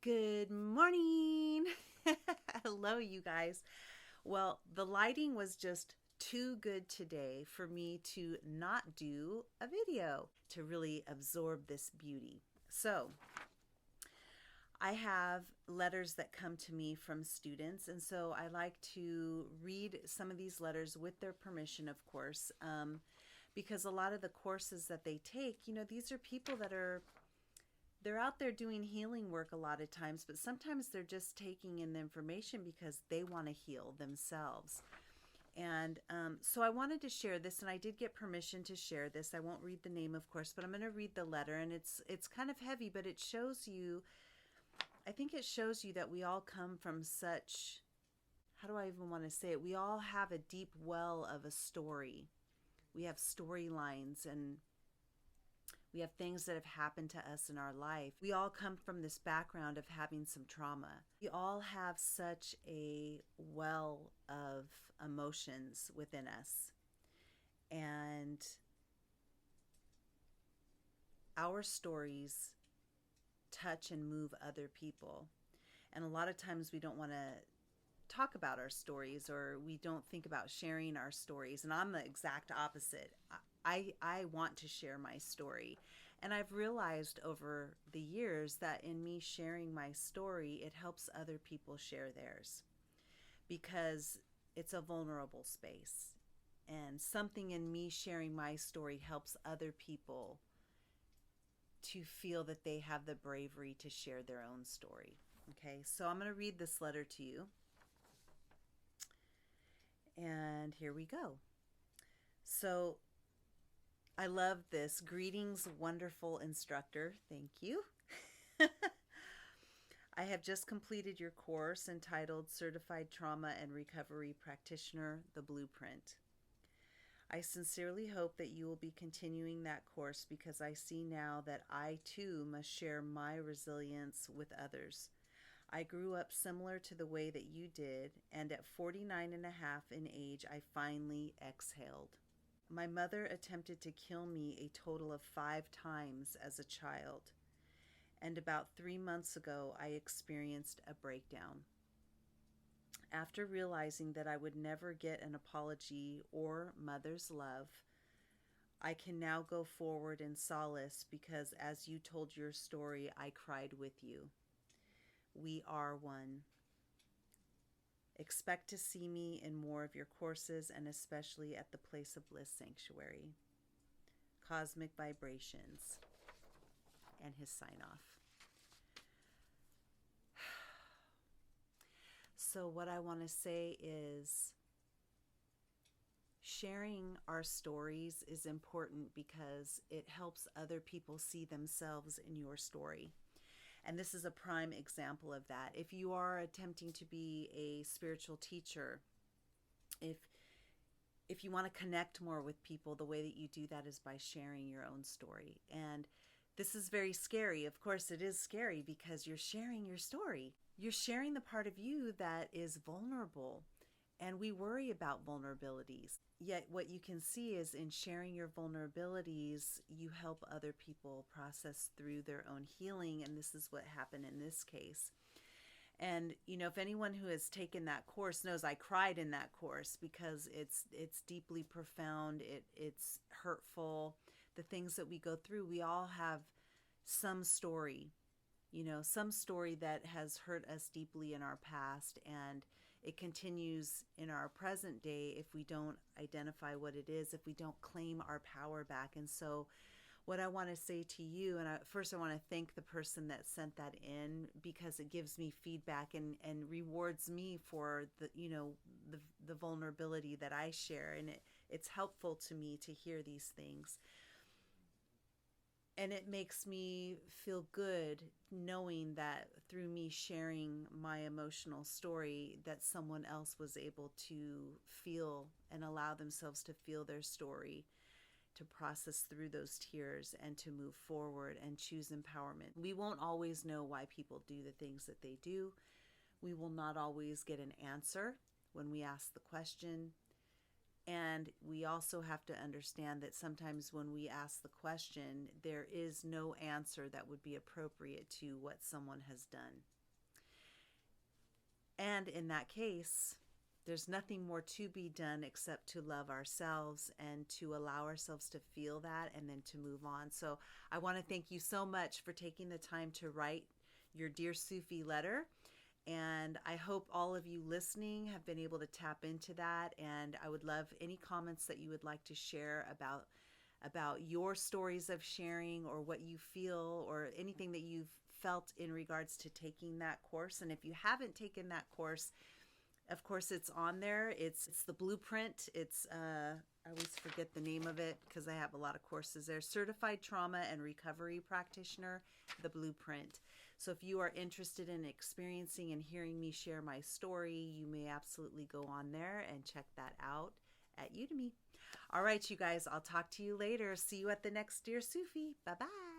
Good morning. Hello, you guys. Well, the lighting was just too good today for me to not do a video to really absorb this beauty. So, I have letters that come to me from students, and so I like to read some of these letters with their permission, of course, because a lot of the courses that they take, these are people that they're out there doing healing work a lot of times, but sometimes they're just taking in the information because they want to heal themselves. And so I wanted to share this, and I did get permission to share this. I won't read the name, of course, but I'm going to read the letter, and it's kind of heavy, but it shows you. I think it shows you that we all come from such. How do I even want to say it? We all have a deep well of a story. We have storylines and we have things that have happened to us in our life. We all come from this background of having some trauma. We all have such a well of emotions within us. And our stories touch and move other people. And a lot of times we don't want to talk about our stories, or we don't think about sharing our stories. And I'm the exact opposite. I want to share my story. And I've realized over the years that in me sharing my story, it helps other people share theirs because it's a vulnerable space. And something in me sharing my story helps other people to feel that they have the bravery to share their own story. Okay, so I'm going to read this letter to you. And here we go. So I love this. Greetings, wonderful instructor. Thank you. I have just completed your course entitled Certified Trauma and Recovery Practitioner, The Blueprint. I sincerely hope that you will be continuing that course because I see now that I too must share my resilience with others. I grew up similar to the way that you did, and at 49 and a half in age, I finally exhaled. My mother attempted to kill me a total of 5 times as a child, and about 3 months ago, I experienced a breakdown. After realizing that I would never get an apology or mother's love, I can now go forward in solace because as you told your story, I cried with you. We are one. Expect to see me in more of your courses and especially at the Place of Bliss Sanctuary. Cosmic Vibrations, and his sign off. So what I want to say is sharing our stories is important because it helps other people see themselves in your story. And this is a prime example of that. If you are attempting to be a spiritual teacher, if you want to connect more with people, the way that you do that is by sharing your own story. And this is very scary. Of course, it is scary because you're sharing your story. You're sharing the part of you that is vulnerable. And we worry about vulnerabilities. Yet what you can see is in sharing your vulnerabilities, you help other people process through their own healing. And this is what happened in this case. And, if anyone who has taken that course knows I cried in that course because it's deeply profound. It's hurtful. The things that we go through, we all have some story, some story that has hurt us deeply in our past. And it continues in our present day if we don't identify what it is, if we don't claim our power back. And so what I want to say to you, and first I want to thank the person that sent that in because it gives me feedback and rewards me for the vulnerability that I share. And it's helpful to me to hear these things. And it makes me feel good knowing that through me sharing my emotional story that someone else was able to feel and allow themselves to feel their story, to process through those tears and to move forward and choose empowerment. We won't always know why people do the things that they do. We will not always get an answer when we ask the question. And we also have to understand that sometimes when we ask the question, there is no answer that would be appropriate to what someone has done. And in that case, there's nothing more to be done except to love ourselves and to allow ourselves to feel that and then to move on. So I want to thank you so much for taking the time to write your Dear Sufi letter. And I hope all of you listening have been able to tap into that. And I would love any comments that you would like to share about your stories of sharing, or what you feel, or anything that you've felt in regards to taking that course. And if you haven't taken that course, of course it's on there. It's the blueprint. It's I always forget the name of it because I have a lot of courses there. Certified Trauma and Recovery Practitioner, the blueprint. So if you are interested in experiencing and hearing me share my story, you may absolutely go on there and check that out at Udemy. All right, you guys, I'll talk to you later. See you at the next Dear Sufi. Bye-bye.